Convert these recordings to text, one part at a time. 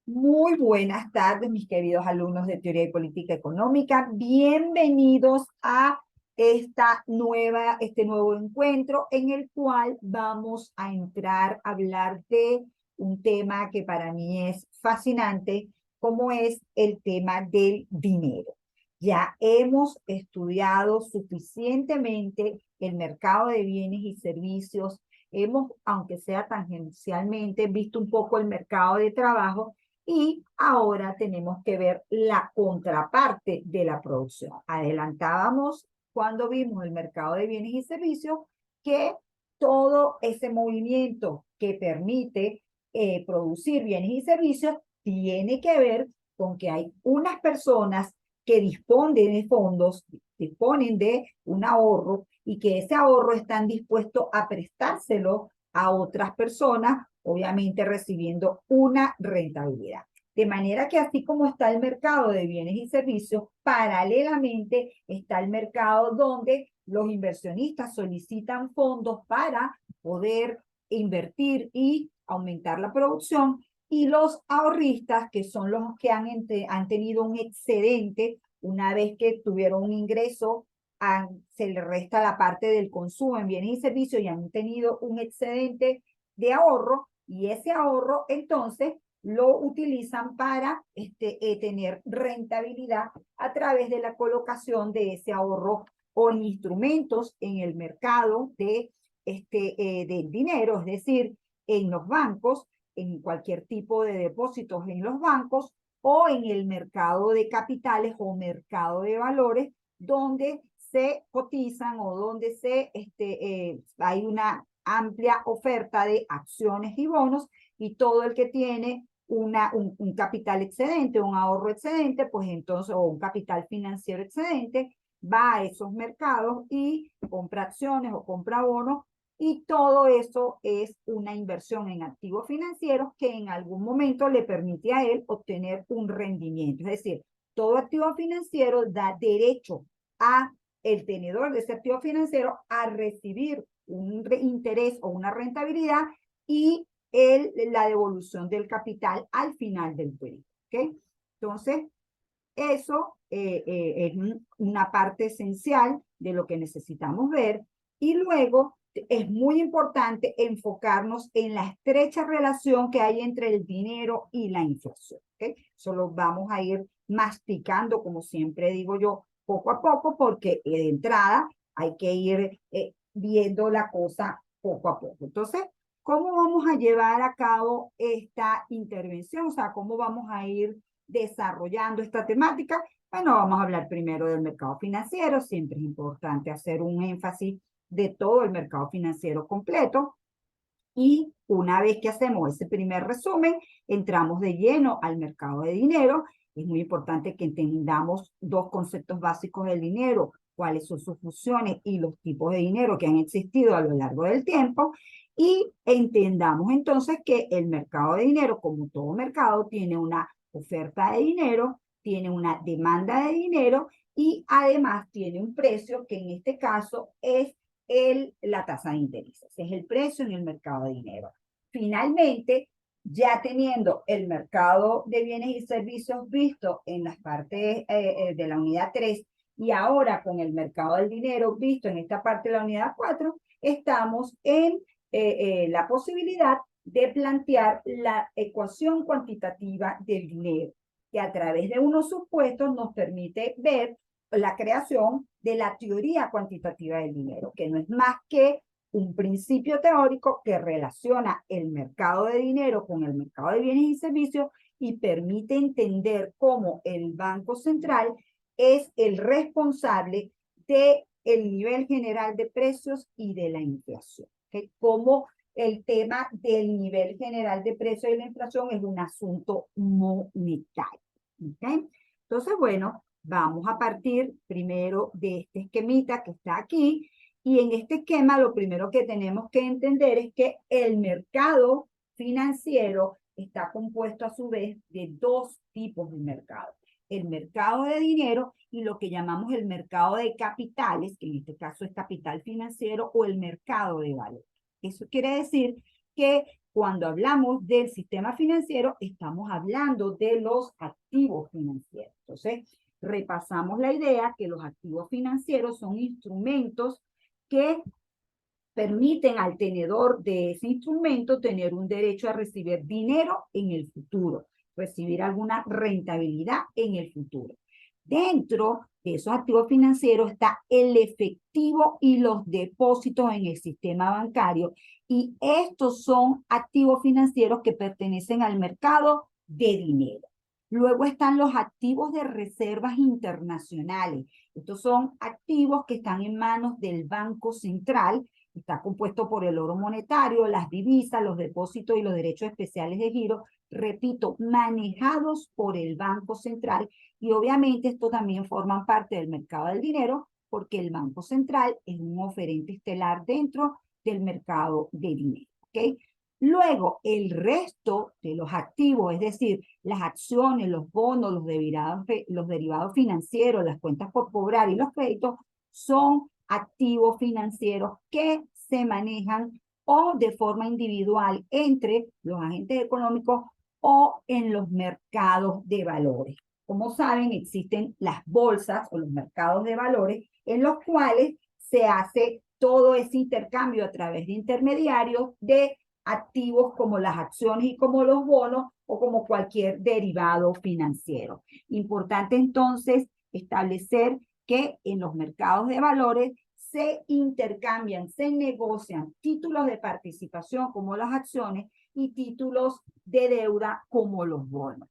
Muy buenas tardes, mis queridos alumnos de Teoría y Política Económica. Bienvenidos a este nuevo encuentro en el cual vamos a entrar a hablar de un tema que para mí es fascinante, como es el tema del dinero. Ya hemos estudiado suficientemente el mercado de bienes y servicios. Hemos, aunque sea tangencialmente, visto un poco el mercado de trabajo y ahora tenemos que ver la contraparte de la producción. Adelantábamos cuando vimos el mercado de bienes y servicios que todo ese movimiento que permite producir bienes y servicios tiene que ver con que hay unas personas que disponen de fondos, disponen de un ahorro y que ese ahorro están dispuestos a prestárselo a otras personas, obviamente recibiendo una rentabilidad. De manera que así como está el mercado de bienes y servicios, paralelamente está el mercado donde los inversionistas solicitan fondos para poder invertir y aumentar la producción, y los ahorristas, que son los que han tenido un excedente, una vez que tuvieron un ingreso, se le resta la parte del consumo en bienes y servicios y han tenido un excedente de ahorro, y ese ahorro entonces lo utilizan para tener rentabilidad a través de la colocación de ese ahorro o en instrumentos en el mercado del dinero, es decir, en los bancos, en cualquier tipo de depósitos en los bancos o en el mercado de capitales o mercado de valores, donde se cotizan o donde hay una amplia oferta de acciones y bonos, y todo el que tiene un capital excedente, un ahorro excedente, pues entonces, o un capital financiero excedente, va a esos mercados y compra acciones o compra bonos, y todo eso es una inversión en activos financieros que en algún momento le permite a él obtener un rendimiento. Es decir, todo activo financiero da derecho a el tenedor de ese activo financiero a recibir un interés o una rentabilidad y la devolución del capital al final del periodo. ¿Okay? Entonces, eso es una parte esencial de lo que necesitamos ver. Y luego es muy importante enfocarnos en la estrecha relación que hay entre el dinero y la inflación. ¿Okay? Eso lo vamos a ir masticando, como siempre digo yo, poco a poco, porque de entrada hay que ir viendo la cosa poco a poco. Entonces, ¿cómo vamos a llevar a cabo esta intervención? O sea, ¿cómo vamos a ir desarrollando esta temática? Bueno, vamos a hablar primero del mercado financiero. Siempre es importante hacer un énfasis de todo el mercado financiero completo. Y una vez que hacemos ese primer resumen, entramos de lleno al mercado de dinero. Es muy importante que entendamos dos conceptos básicos del dinero: cuáles son sus funciones y los tipos de dinero que han existido a lo largo del tiempo. Y entendamos entonces que el mercado de dinero, como todo mercado, tiene una oferta de dinero, tiene una demanda de dinero y además tiene un precio, que en este caso es la tasa de interés. Es el precio en el mercado de dinero. Finalmente, ya teniendo el mercado de bienes y servicios visto en las partes de la unidad 3, y ahora con el mercado del dinero visto en esta parte de la unidad 4, estamos en la posibilidad de plantear la ecuación cuantitativa del dinero, que a través de unos supuestos nos permite ver la creación de la teoría cuantitativa del dinero, que no es más que un principio teórico que relaciona el mercado de dinero con el mercado de bienes y servicios y permite entender cómo el Banco Central es el responsable del nivel general de precios y de la inflación. ¿Okay? Como el tema del nivel general de precios y la inflación es un asunto monetario. ¿Okay? Entonces, bueno, vamos a partir primero de este esquemita que está aquí, y en este esquema lo primero que tenemos que entender es que el mercado financiero está compuesto a su vez de dos tipos de mercado: el mercado de dinero y lo que llamamos el mercado de capitales, que en este caso es capital financiero, o el mercado de valores. Eso quiere decir que cuando hablamos del sistema financiero, estamos hablando de los activos financieros. Entonces, repasamos la idea que los activos financieros son instrumentos que permiten al tenedor de ese instrumento tener un derecho a recibir dinero en el futuro, recibir alguna rentabilidad en el futuro. Dentro de esos activos financieros está el efectivo y los depósitos en el sistema bancario, y estos son activos financieros que pertenecen al mercado de dinero. Luego están los activos de reservas internacionales. Estos son activos que están en manos del Banco Central. Está compuesto por el oro monetario, las divisas, los depósitos y los derechos especiales de giro, repito, manejados por el Banco Central, y obviamente esto también forman parte del mercado del dinero porque el Banco Central es un oferente estelar dentro del mercado de dinero, ¿ok? Luego, el resto de los activos, es decir, las acciones, los bonos, los derivados financieros, las cuentas por cobrar y los créditos, son activos financieros que se manejan o de forma individual entre los agentes económicos o en los mercados de valores. Como saben, existen las bolsas o los mercados de valores en los cuales se hace todo ese intercambio a través de intermediarios de activos como las acciones y como los bonos o como cualquier derivado financiero. Importante entonces establecer que en los mercados de valores se intercambian, se negocian títulos de participación como las acciones y títulos de deuda como los bonos.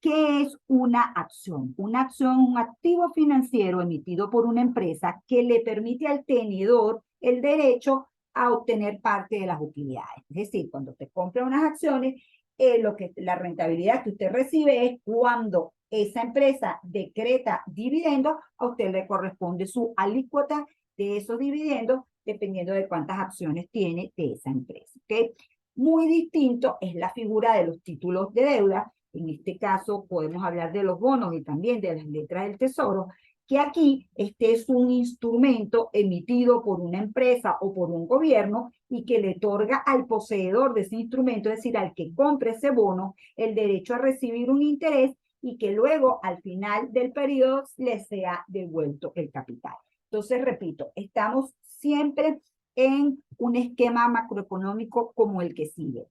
¿Qué es una acción? Una acción es un activo financiero emitido por una empresa que le permite al tenedor el derecho a obtener parte de las utilidades. Es decir, cuando usted compra unas acciones, la rentabilidad que usted recibe es cuando esa empresa decreta dividendos, a usted le corresponde su alícuota de esos dividendos, dependiendo de cuántas acciones tiene de esa empresa. ¿Okay? Muy distinto es la figura de los títulos de deuda. En este caso podemos hablar de los bonos y también de las letras del tesoro, que aquí este es un instrumento emitido por una empresa o por un gobierno y que le otorga al poseedor de ese instrumento, es decir, al que compre ese bono, el derecho a recibir un interés y que luego al final del periodo le sea devuelto el capital. Entonces, repito, estamos siempre en un esquema macroeconómico como el que sigue.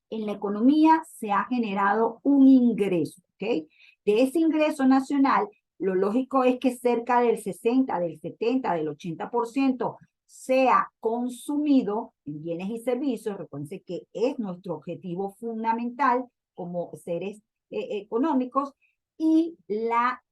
En la economía se ha generado un ingreso, ¿ok? De ese ingreso nacional, lo lógico es que cerca del 60, del 70, del 80% sea consumido en bienes y servicios. Recuerden que es nuestro objetivo fundamental como seres económicos, y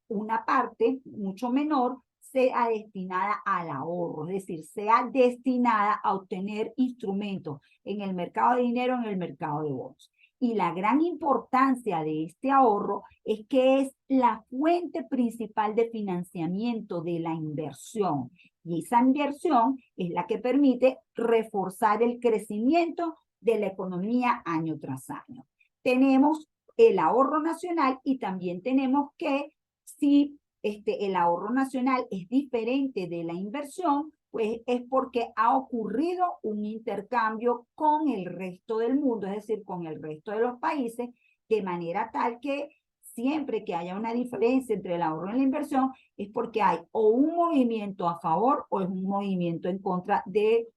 una parte mucho menor sea destinada al ahorro, es decir, sea destinada a obtener instrumentos en el mercado de dinero, en el mercado de bonos. Y la gran importancia de este ahorro es que es la fuente principal de financiamiento de la inversión. Y esa inversión es la que permite reforzar el crecimiento de la economía año tras año. Tenemos el ahorro nacional y también tenemos que, si el ahorro nacional es diferente de la inversión, pues es porque ha ocurrido un intercambio con el resto del mundo, es decir, con el resto de los países, de manera tal que siempre que haya una diferencia entre el ahorro y la inversión, es porque hay o un movimiento a favor o es un movimiento en contra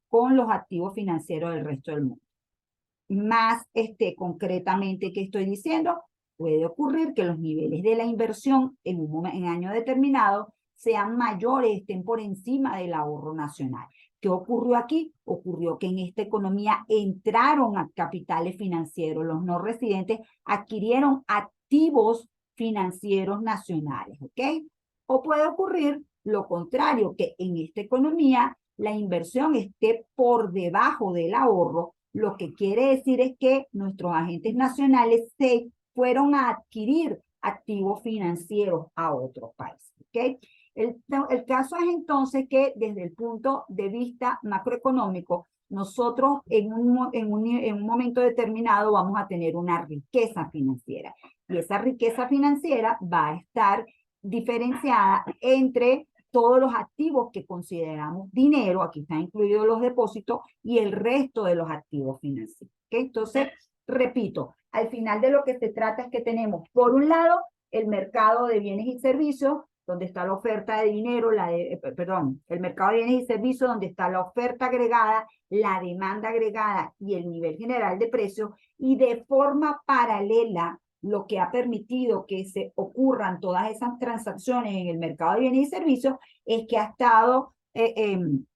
con los activos financieros del resto del mundo. Más concretamente, ¿qué estoy diciendo? Puede ocurrir que los niveles de la inversión en año determinado sean mayores, estén por encima del ahorro nacional. ¿Qué ocurrió aquí? Ocurrió que en esta economía entraron a capitales financieros, los no residentes adquirieron activos financieros nacionales, ¿ok? O puede ocurrir lo contrario, que en esta economía la inversión esté por debajo del ahorro, lo que quiere decir es que nuestros agentes nacionales se fueron a adquirir activos financieros a otros países, ¿ok? El caso es entonces que desde el punto de vista macroeconómico, nosotros en un momento determinado vamos a tener una riqueza financiera, y esa riqueza financiera va a estar diferenciada entre todos los activos que consideramos dinero, aquí están incluidos los depósitos, y el resto de los activos financieros, Entonces, repito, al final de lo que se trata es que tenemos, por un lado, el mercado de bienes y servicios, donde está la oferta de dinero, el mercado de bienes y servicios, donde está la oferta agregada, la demanda agregada y el nivel general de precios, y de forma paralela, lo que ha permitido que se ocurran todas esas transacciones en el mercado de bienes y servicios es que ha estado en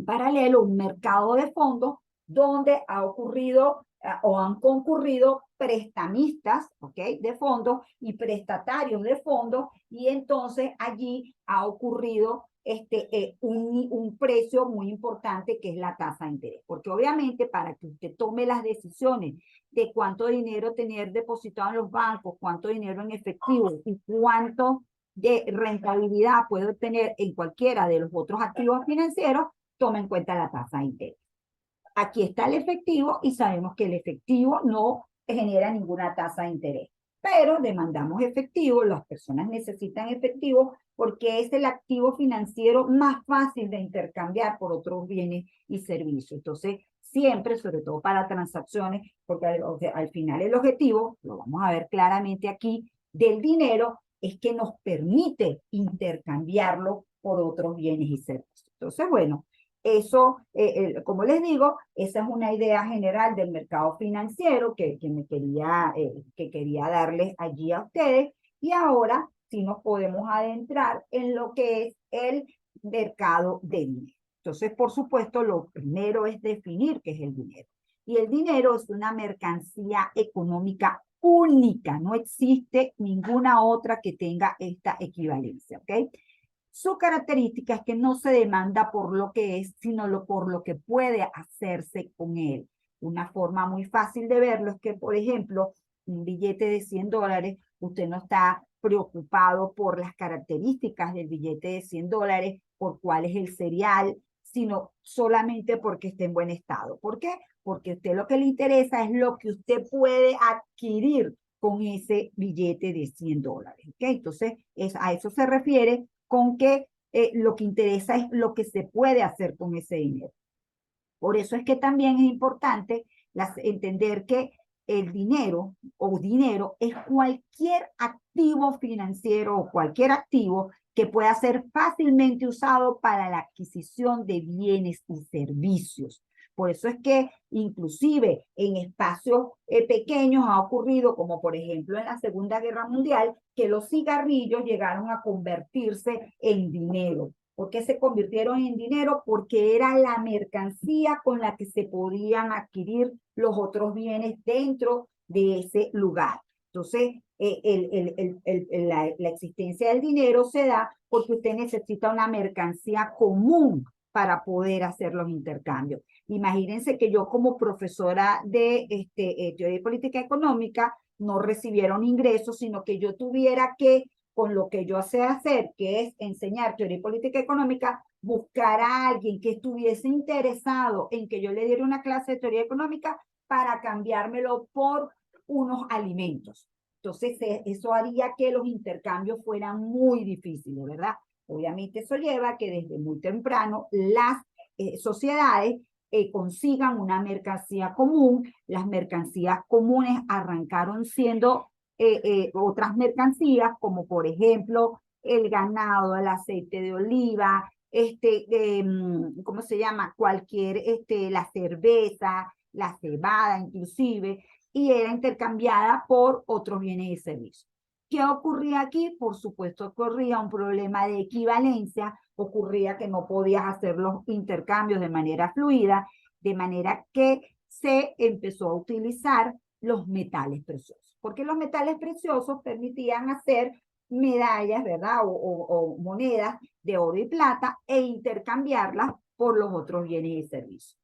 paralelo un mercado de fondos donde ha ocurrido o han concurrido prestamistas, ¿ok? De fondos y prestatarios de fondos, y entonces allí ha ocurrido un precio muy importante que es la tasa de interés, porque obviamente para que usted tome las decisiones de cuánto dinero tener depositado en los bancos, cuánto dinero en efectivo y cuánto de rentabilidad puede obtener en cualquiera de los otros activos financieros, toma en cuenta la tasa de interés. Aquí está el efectivo y sabemos que el efectivo no genera ninguna tasa de interés, pero demandamos efectivo, las personas necesitan efectivo porque es el activo financiero más fácil de intercambiar por otros bienes y servicios. Entonces, siempre, sobre todo para transacciones, porque al final el objetivo, lo vamos a ver claramente aquí, del dinero es que nos permite intercambiarlo por otros bienes y servicios. Entonces, bueno, eso, como les digo, esa es una idea general del mercado financiero que quería darles allí a ustedes. Y ahora sí nos podemos adentrar en lo que es el mercado de dinero. Entonces, por supuesto, lo primero es definir qué es el dinero. Y el dinero es una mercancía económica única, no existe ninguna otra que tenga esta equivalencia, ¿ok? Su característica es que no se demanda por lo que es, sino por lo que puede hacerse con él. Una forma muy fácil de verlo es que, por ejemplo, un billete de $100, usted no está preocupado por las características del billete de $100, por cuál es el serial, sino solamente porque esté en buen estado. ¿Por qué? Porque a usted lo que le interesa es lo que usted puede adquirir con ese billete de $100. ¿Okay? Entonces, a eso se refiere con que lo que interesa es lo que se puede hacer con ese dinero. Por eso es que también es importante entender que el dinero o dinero es cualquier activo financiero o cualquier activo que pueda ser fácilmente usado para la adquisición de bienes y servicios. Por eso es que inclusive en espacios pequeños ha ocurrido, como por ejemplo en la Segunda Guerra Mundial, que los cigarrillos llegaron a convertirse en dinero. ¿Por qué se convirtieron en dinero? Porque era la mercancía con la que se podían adquirir los otros bienes dentro de ese lugar. Entonces, la existencia del dinero se da porque usted necesita una mercancía común para poder hacer los intercambios. Imagínense que yo como profesora de teoría y política económica no recibiera un ingreso, sino que yo tuviera que, con lo que yo sé hacer, que es enseñar teoría y política económica, buscar a alguien que estuviese interesado en que yo le diera una clase de teoría económica para cambiármelo por unos alimentos. Entonces, eso haría que los intercambios fueran muy difíciles, ¿verdad? Obviamente eso lleva a que desde muy temprano las sociedades consigan una mercancía común. Las mercancías comunes arrancaron siendo otras mercancías, como por ejemplo el ganado, el aceite de oliva, ¿cómo se llama? La cerveza, la cebada inclusive, y era intercambiada por otros bienes y servicios. ¿Qué ocurría aquí? Por supuesto, ocurría un problema de equivalencia, ocurría que no podías hacer los intercambios de manera fluida, de manera que se empezó a utilizar los metales preciosos, porque los metales preciosos permitían hacer medallas, ¿verdad? O monedas de oro y plata e intercambiarlas por los otros bienes y servicios.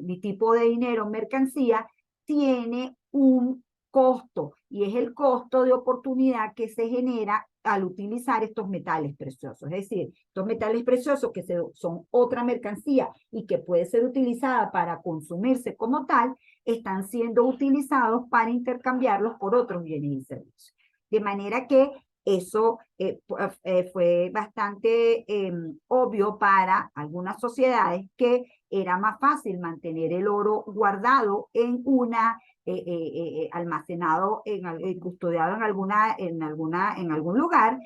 Mi tipo de dinero, mercancía, tiene un costo y es el costo de oportunidad que se genera al utilizar estos metales preciosos. Es decir, estos metales preciosos que son otra mercancía y que puede ser utilizada para consumirse como tal, están siendo utilizados para intercambiarlos por otros bienes y servicios. De manera que eso fue bastante obvio para algunas sociedades que era más fácil mantener el oro guardado en una, almacenado, custodiado en algún lugar,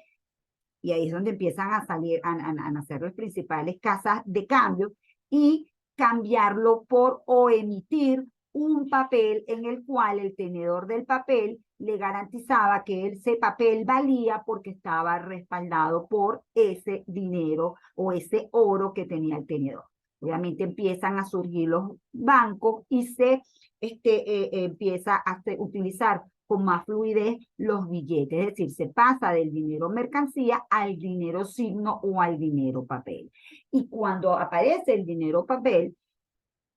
y ahí es donde empiezan a salir, a nacer las principales casas de cambio, y cambiarlo por o emitir un papel en el cual el tenedor del papel le garantizaba que ese papel valía porque estaba respaldado por ese dinero o ese oro que tenía el tenedor. Obviamente empiezan a surgir los bancos y se empieza a utilizar con más fluidez los billetes, es decir, se pasa del dinero mercancía al dinero signo o al dinero papel. Y cuando aparece el dinero papel,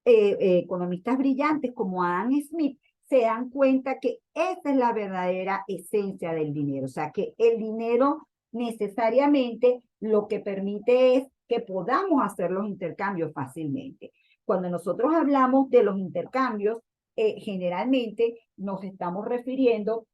economistas brillantes como Adam Smith se dan cuenta que esa es la verdadera esencia del dinero, o sea, que el dinero necesariamente lo que permite es que podamos hacer los intercambios fácilmente. Cuando nosotros hablamos de los intercambios, generalmente nos estamos refiriendo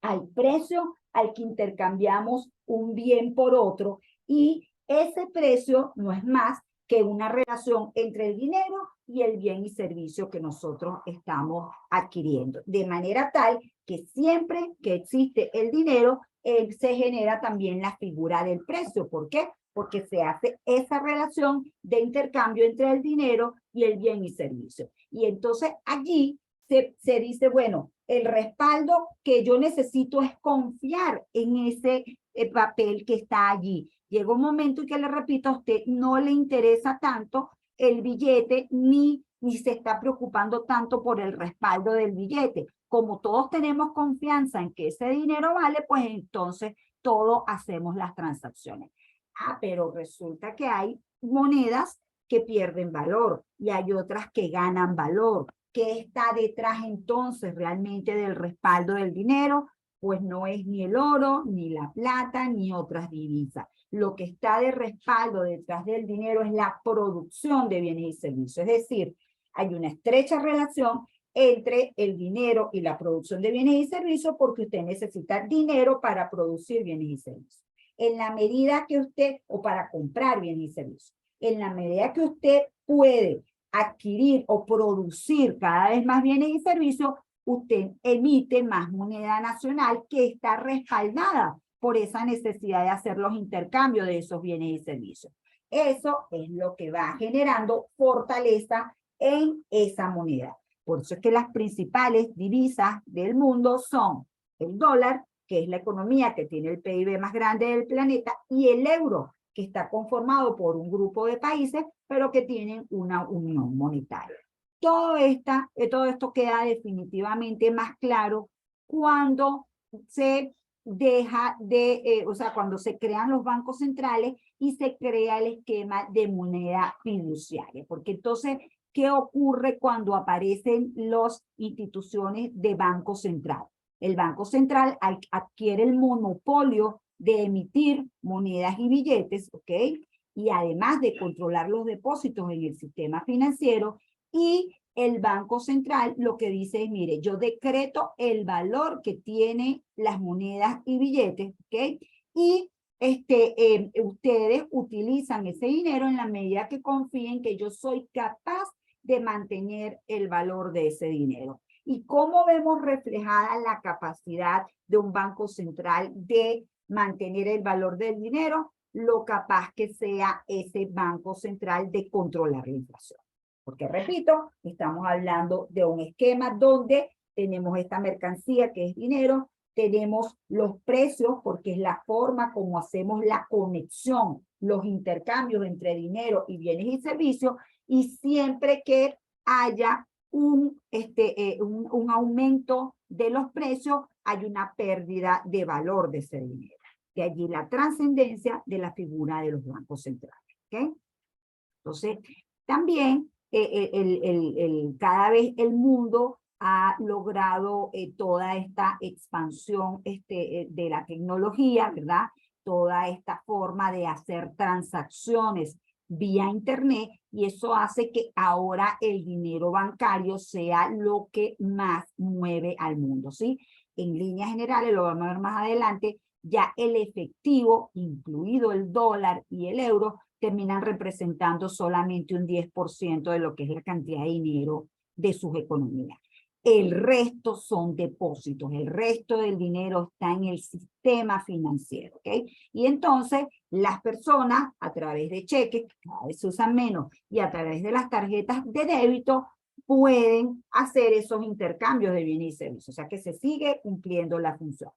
al precio al que intercambiamos un bien por otro, y ese precio no es más que una relación entre el dinero y el bien y servicio que nosotros estamos adquiriendo. De manera tal que siempre que existe el dinero, se genera también la figura del precio. ¿Por qué? Porque se hace esa relación de intercambio entre el dinero y el bien y servicio. Y entonces allí se dice, bueno, el respaldo que yo necesito es confiar en ese papel que está allí. Llega un momento en que, le repito, a usted no le interesa tanto el billete ni se está preocupando tanto por el respaldo del billete. Como todos tenemos confianza en que ese dinero vale, pues entonces todos hacemos las transacciones. Ah, pero resulta que hay monedas que pierden valor y hay otras que ganan valor. ¿Qué está detrás entonces realmente del respaldo del dinero? Pues no es ni el oro, ni la plata, ni otras divisas. Lo que está de respaldo detrás del dinero es la producción de bienes y servicios. Es decir, hay una estrecha relación entre el dinero y la producción de bienes y servicios, porque usted necesita dinero para producir bienes y servicios. En la medida que usted, o para comprar bienes y servicios, en la medida que usted puede adquirir o producir cada vez más bienes y servicios, usted emite más moneda nacional que está respaldada por esa necesidad de hacer los intercambios de esos bienes y servicios. Eso es lo que va generando fortaleza en esa moneda. Por eso es que las principales divisas del mundo son el dólar, que es la economía que tiene el PIB más grande del planeta, y el euro, que está conformado por un grupo de países, pero que tienen una unión monetaria. Todo esto queda definitivamente más claro cuando se deja de, o sea, cuando se crean los bancos centrales y se crea el esquema de moneda fiduciaria. Porque entonces, ¿qué ocurre cuando aparecen las instituciones de banco central? El Banco Central adquiere el monopolio de emitir monedas y billetes, ¿ok? Y además de controlar los depósitos en el sistema financiero, y el Banco Central lo que dice es, mire, yo decreto el valor que tienen las monedas y billetes, ¿ok? Y ustedes utilizan ese dinero en la medida que confíen que yo soy capaz de mantener el valor de ese dinero. ¿Y cómo vemos reflejada la capacidad de un banco central de mantener el valor del dinero? Lo capaz que sea ese banco central de controlar la inflación. Porque, repito, estamos hablando de un esquema donde tenemos esta mercancía que es dinero, tenemos los precios, porque es la forma como hacemos la conexión, los intercambios entre dinero y bienes y servicios, y siempre que haya un aumento de los precios, hay una pérdida de valor de ese dinero. De allí la trascendencia de la figura de los bancos centrales. ¿Okay? Entonces, también cada vez el mundo ha logrado toda esta expansión de la tecnología, ¿verdad? Toda esta forma de hacer transacciones vía internet, y eso hace que ahora el dinero bancario sea lo que más mueve al mundo, ¿sí? En líneas generales, lo vamos a ver más adelante, ya el efectivo, incluido el dólar y el euro, terminan representando solamente un 10% de lo que es la cantidad de dinero de sus economías. El resto son depósitos, el resto del dinero está en el sistema financiero, ¿ok? Y entonces las personas a través de cheques, que cada vez se usan menos, y a través de las tarjetas de débito, pueden hacer esos intercambios de bienes y servicios, o sea que se sigue cumpliendo la función.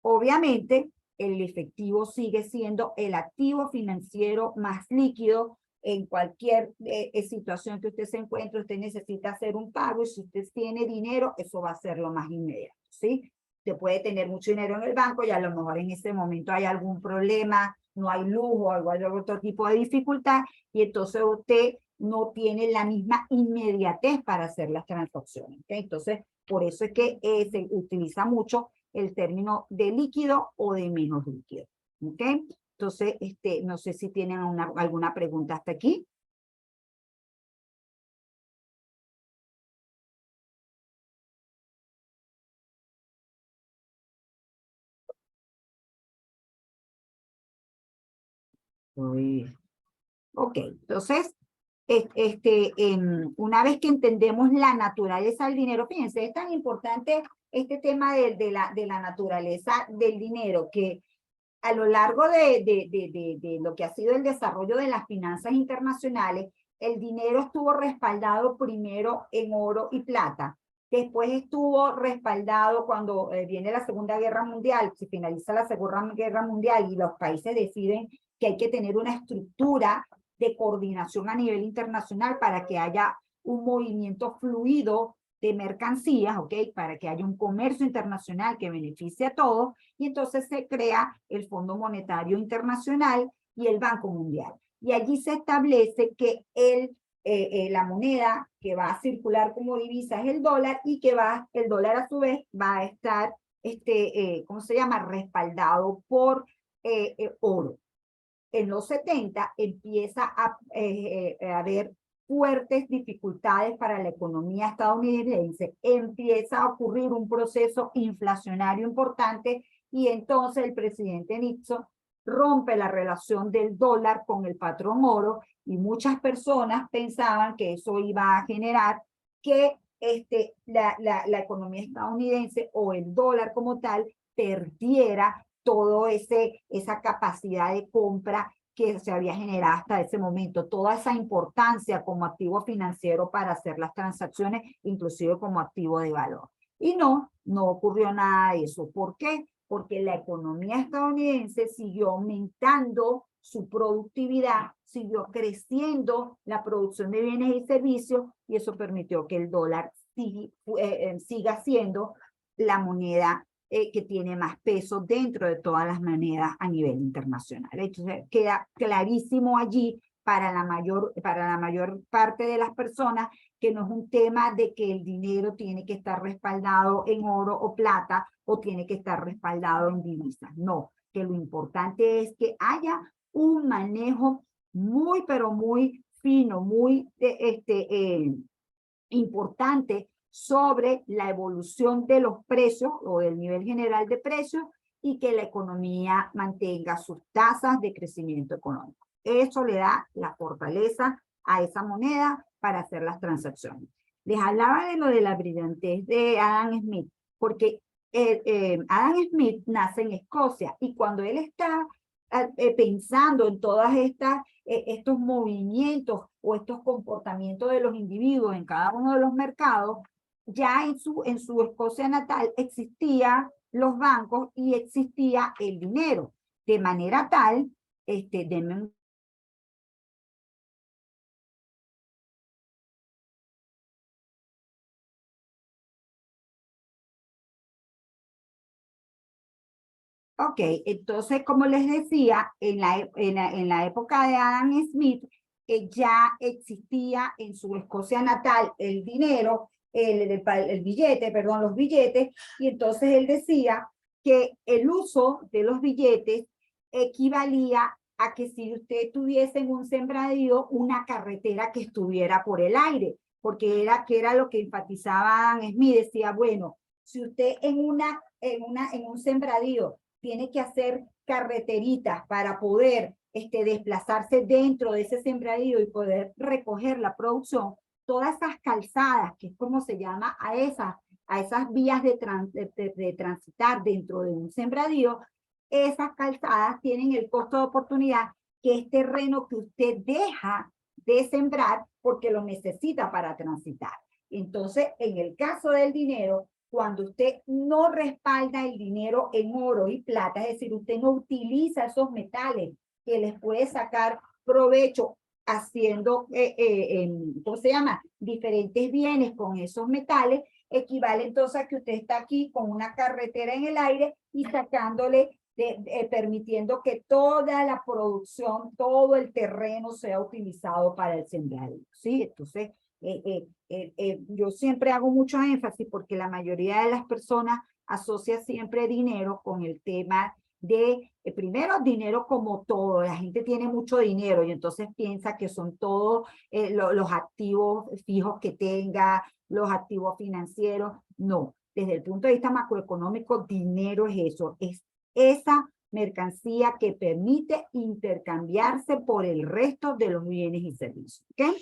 Obviamente, el efectivo sigue siendo el activo financiero más líquido en cualquier situación que usted se encuentre. Usted necesita hacer un pago y si usted tiene dinero, eso va a ser lo más inmediato, ¿sí? Usted puede tener mucho dinero en el banco y a lo mejor en ese momento hay algún problema, no hay lujo, hay otro tipo de dificultad y entonces usted no tiene la misma inmediatez para hacer las transacciones, ¿okay? Entonces, por eso es que se utiliza mucho el término de líquido o de menos líquido, ¿ok? Entonces, no sé si tienen alguna pregunta hasta aquí. Uy. Ok, entonces, una vez que entendemos la naturaleza del dinero, fíjense, es tan importante este tema de la naturaleza del dinero, que a lo largo de lo que ha sido el desarrollo de las finanzas internacionales, el dinero estuvo respaldado primero en oro y plata. Después estuvo respaldado cuando viene la Segunda Guerra Mundial, se finaliza la Segunda Guerra Mundial y los países deciden que hay que tener una estructura de coordinación a nivel internacional para que haya un movimiento fluido de mercancías, ¿ok? Para que haya un comercio internacional que beneficie a todos, y entonces se crea el Fondo Monetario Internacional y el Banco Mundial. Y allí se establece que la moneda que va a circular como divisa es el dólar y que el dólar a su vez va a estar, ¿cómo se llama? Respaldado por oro. En los 70 empieza a haber fuertes dificultades para la economía estadounidense, empieza a ocurrir un proceso inflacionario importante y entonces el presidente Nixon rompe la relación del dólar con el patrón oro y muchas personas pensaban que eso iba a generar que la economía estadounidense o el dólar como tal perdiera todo esa capacidad de compra que se había generado hasta ese momento, toda esa importancia como activo financiero para hacer las transacciones, inclusive como activo de valor. Y no ocurrió nada de eso. ¿Por qué? Porque la economía estadounidense siguió aumentando su productividad, siguió creciendo la producción de bienes y servicios y eso permitió que el dólar siga siendo la moneda que tiene más peso dentro de todas las monedas a nivel internacional. Entonces queda clarísimo allí para la mayor parte de las personas que no es un tema de que el dinero tiene que estar respaldado en oro o plata o tiene que estar respaldado en divisas. No, que lo importante es que haya un manejo muy, pero muy fino, muy importante sobre la evolución de los precios o del nivel general de precios y que la economía mantenga sus tasas de crecimiento económico. Eso le da la fortaleza a esa moneda para hacer las transacciones. Les hablaba de lo de la brillantez de Adam Smith, porque Adam Smith nace en Escocia y cuando él está pensando en todas estos movimientos o estos comportamientos de los individuos en cada uno de los mercados, ya en su Escocia natal existían los bancos y existía el dinero, de manera tal, denme ok, entonces, como les decía, en la época de Adam Smith, ya existía en su Escocia natal el dinero, el billete, perdón, los billetes, y entonces él decía que el uso de los billetes equivalía a que si usted tuviese en un sembradío una carretera que estuviera por el aire, porque era lo que enfatizaba Adam Smith, decía, bueno, si usted en un sembradío tiene que hacer carreteritas para poder desplazarse dentro de ese sembradío y poder recoger la producción, todas esas calzadas, que es como se llama a esas vías de transitar dentro de un sembradío, esas calzadas tienen el costo de oportunidad que es terreno que usted deja de sembrar porque lo necesita para transitar. Entonces, en el caso del dinero, cuando usted no respalda el dinero en oro y plata, es decir, usted no utiliza esos metales que les puede sacar provecho haciendo, ¿cómo se llama? Diferentes bienes con esos metales, equivale entonces a que usted está aquí con una carretera en el aire y sacándole, permitiendo que toda la producción, todo el terreno sea utilizado para el sembradío, ¿sí? Entonces, yo siempre hago mucho énfasis porque la mayoría de las personas asocia siempre dinero con el tema de, primero, dinero como todo. La gente tiene mucho dinero y entonces piensa que son todos los activos fijos que tenga, los activos financieros. No, desde el punto de vista macroeconómico, dinero es eso, es esa mercancía que permite intercambiarse por el resto de los bienes y servicios. ¿Ok?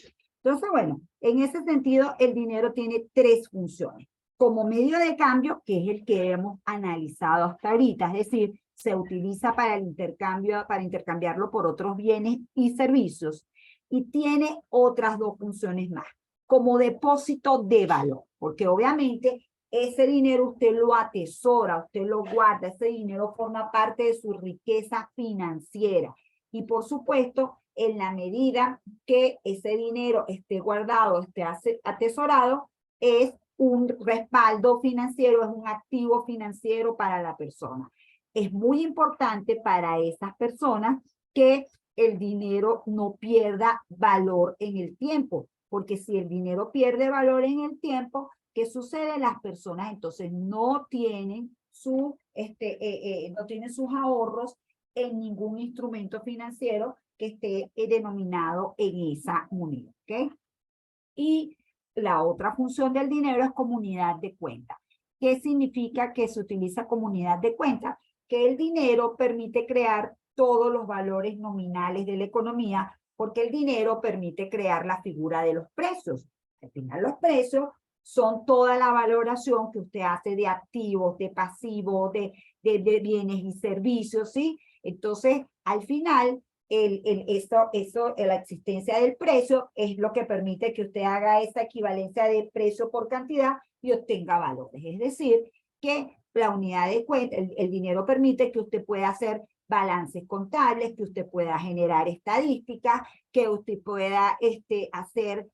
Entonces, bueno, en ese sentido, el dinero tiene tres funciones. Como medio de cambio, que es el que hemos analizado hasta ahorita, es decir, se utiliza para el intercambio, para intercambiarlo por otros bienes y servicios. Y tiene otras dos funciones más, como depósito de valor, porque obviamente ese dinero usted lo atesora, usted lo guarda, ese dinero forma parte de su riqueza financiera. Y por supuesto, en la medida que ese dinero esté guardado, esté atesorado, es un respaldo financiero, es un activo financiero para la persona. Es muy importante para esas personas que el dinero no pierda valor en el tiempo, porque si el dinero pierde valor en el tiempo, ¿qué sucede? Las personas entonces no tienen no tienen sus ahorros en ningún instrumento financiero que esté denominado en esa moneda, ¿ok? Y la otra función del dinero es comunidad de cuenta. ¿Qué significa que se utiliza comunidad de cuenta? Que el dinero permite crear todos los valores nominales de la economía, porque el dinero permite crear la figura de los precios. Al final, los precios son toda la valoración que usted hace de activos, de pasivos, de bienes y servicios, ¿sí? Entonces, al final, la existencia del precio es lo que permite que usted haga esa equivalencia de precio por cantidad y obtenga valores. Es decir, que la unidad de cuenta, el dinero permite que usted pueda hacer balances contables, que usted pueda generar estadísticas, que usted pueda hacer,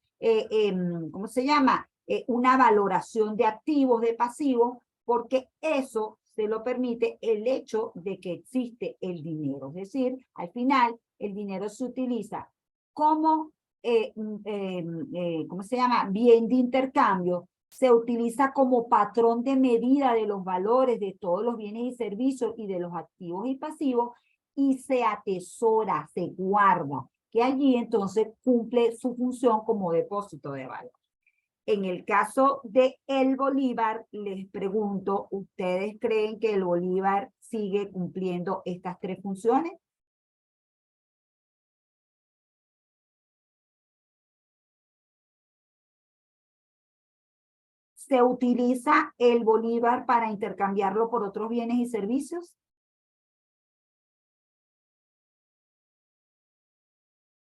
¿cómo se llama? Una valoración de activos, de pasivos, porque eso se lo permite el hecho de que existe el dinero. Es decir, al final, el dinero se utiliza como, ¿cómo se llama? Bien de intercambio, se utiliza como patrón de medida de los valores de todos los bienes y servicios y de los activos y pasivos, y se atesora, se guarda, que allí entonces cumple su función como depósito de valor. En el caso de el bolívar, les pregunto, ¿ustedes creen que el bolívar sigue cumpliendo estas tres funciones? ¿Se utiliza el bolívar para intercambiarlo por otros bienes y servicios?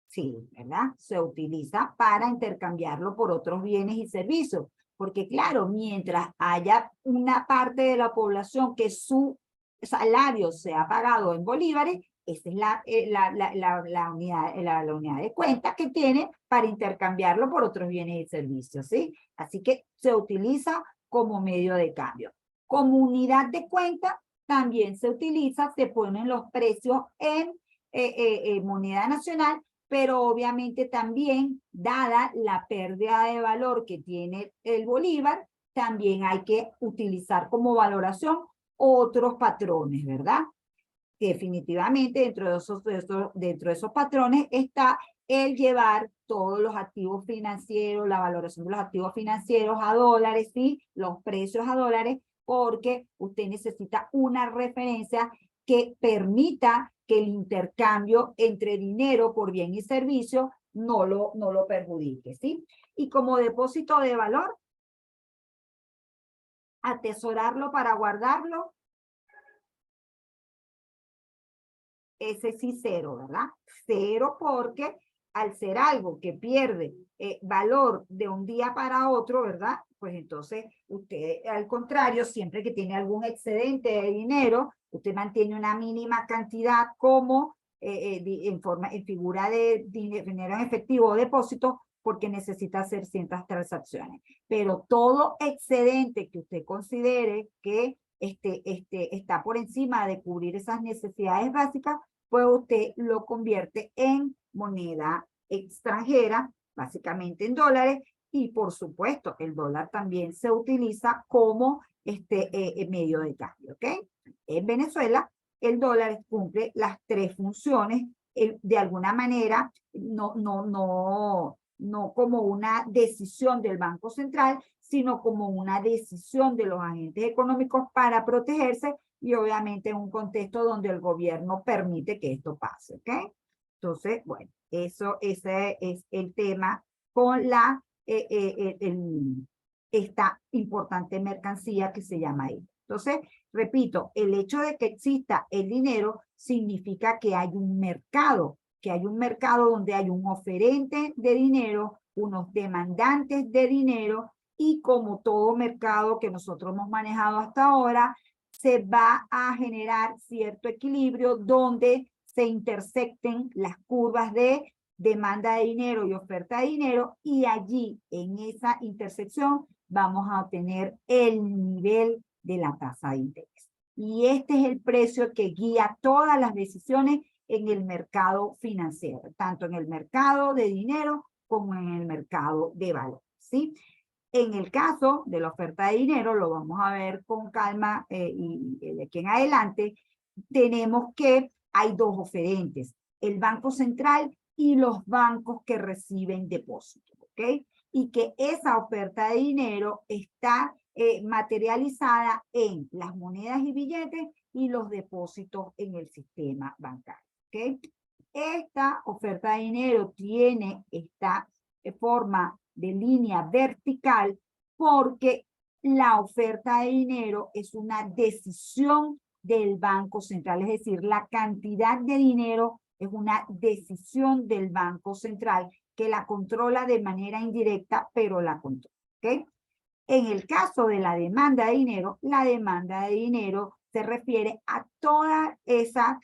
Sí, ¿verdad? Se utiliza para intercambiarlo por otros bienes y servicios. Porque claro, mientras haya una parte de la población que su salario sea pagado en bolívares, esa es la unidad de cuenta que tiene para intercambiarlo por otros bienes y servicios, ¿sí? Así que se utiliza como medio de cambio. Como unidad de cuenta también se utiliza, se ponen los precios en moneda nacional, pero obviamente también, dada la pérdida de valor que tiene el bolívar, también hay que utilizar como valoración otros patrones, ¿verdad? Definitivamente dentro de esos patrones está el llevar todos los activos financieros, la valoración de los activos financieros a dólares, ¿sí? Los precios a dólares, porque usted necesita una referencia que permita que el intercambio entre dinero por bien y servicio no lo perjudique, ¿sí? Y como depósito de valor, atesorarlo para guardarlo, ese sí cero, ¿verdad? Cero porque al ser algo que pierde valor de un día para otro, ¿verdad? Pues entonces usted, al contrario, siempre que tiene algún excedente de dinero, usted mantiene una mínima cantidad como en figura de dinero en efectivo o depósito, porque necesita hacer ciertas transacciones. Pero todo excedente que usted considere que está por encima de cubrir esas necesidades básicas, pues usted lo convierte en moneda extranjera, básicamente en dólares, y por supuesto el dólar también se utiliza como medio de cambio, ¿ok? En Venezuela el dólar cumple las tres funciones de alguna manera, no como una decisión del Banco Central, sino como una decisión de los agentes económicos para protegerse y obviamente en un contexto donde el gobierno permite que esto pase, ¿ok? Entonces, bueno, ese es el tema con esta importante mercancía que se llama euro. Entonces, repito, el hecho de que exista el dinero significa que hay un mercado donde hay un oferente de dinero, unos demandantes de dinero, y como todo mercado que nosotros hemos manejado hasta ahora, se va a generar cierto equilibrio donde se intersecten las curvas de demanda de dinero y oferta de dinero, y allí, en esa intersección, vamos a obtener el nivel de la tasa de interés. Y este es el precio que guía todas las decisiones en el mercado financiero, tanto en el mercado de dinero como en el mercado de valor, ¿sí? En el caso de la oferta de dinero, lo vamos a ver con calma y de aquí en adelante, tenemos que hay dos oferentes, el Banco Central y los bancos que reciben depósitos, ¿ok? Y que esa oferta de dinero está materializada en las monedas y billetes y los depósitos en el sistema bancario, ¿ok? Esta oferta de dinero tiene esta forma de línea vertical porque la oferta de dinero es una decisión del Banco Central, es decir, la cantidad de dinero es una decisión del Banco Central que la controla de manera indirecta, pero la controla, ¿ok? En el caso de la demanda de dinero se refiere a toda esa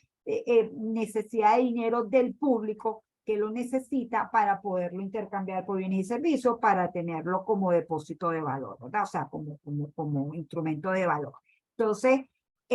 necesidad de dinero del público que lo necesita para poderlo intercambiar por bienes y servicios, para tenerlo como depósito de valor, ¿verdad? O sea, como instrumento de valor. Entonces,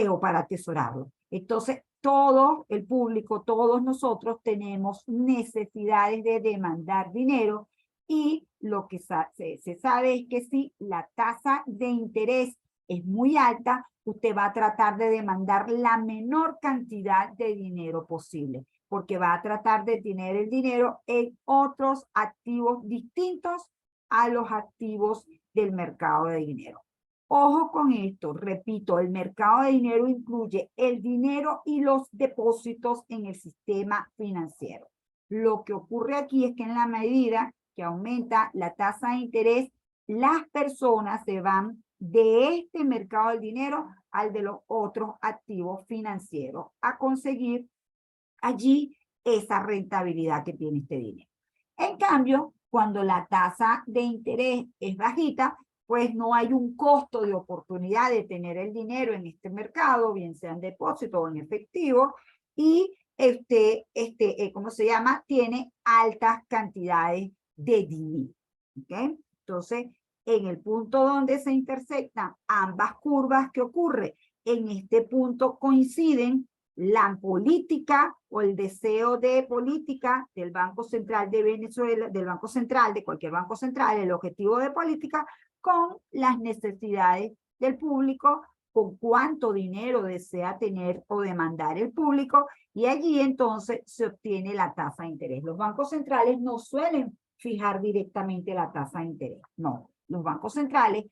o para atesorarlo. Entonces, todo el público, todos nosotros tenemos necesidades de demandar dinero, y lo que se sabe es que si la tasa de interés es muy alta, usted va a tratar de demandar la menor cantidad de dinero posible, porque va a tratar de tener el dinero en otros activos distintos a los activos del mercado de dinero. Ojo con esto, repito, el mercado de dinero incluye el dinero y los depósitos en el sistema financiero. Lo que ocurre aquí es que en la medida que aumenta la tasa de interés, las personas se van de este mercado del dinero al de los otros activos financieros a conseguir allí esa rentabilidad que tiene este dinero. En cambio, cuando la tasa de interés es bajita, pues no hay un costo de oportunidad de tener el dinero en este mercado, bien sea en depósito o en efectivo, y ¿cómo se llama? Tiene altas cantidades de dinero, ¿ok? Entonces, en el punto donde se intersectan ambas curvas, ¿qué ocurre? En este punto coinciden la política o el deseo de política del Banco Central de Venezuela, del Banco Central, de cualquier Banco Central, el objetivo de política con las necesidades del público, con cuánto dinero desea tener o demandar el público, y allí entonces se obtiene la tasa de interés. Los bancos centrales no suelen fijar directamente la tasa de interés, no. Los bancos centrales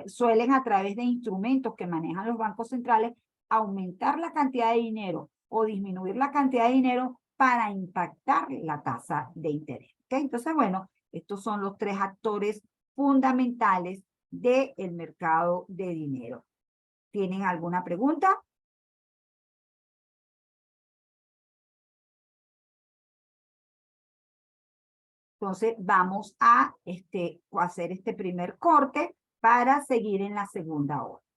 suelen, a través de instrumentos que manejan los bancos centrales, aumentar la cantidad de dinero o disminuir la cantidad de dinero para impactar la tasa de interés. ¿Okay? Entonces, bueno, estos son los tres actores fundamentales del mercado de dinero. ¿Tienen alguna pregunta? Entonces, vamos a hacer este primer corte para seguir en la segunda hora.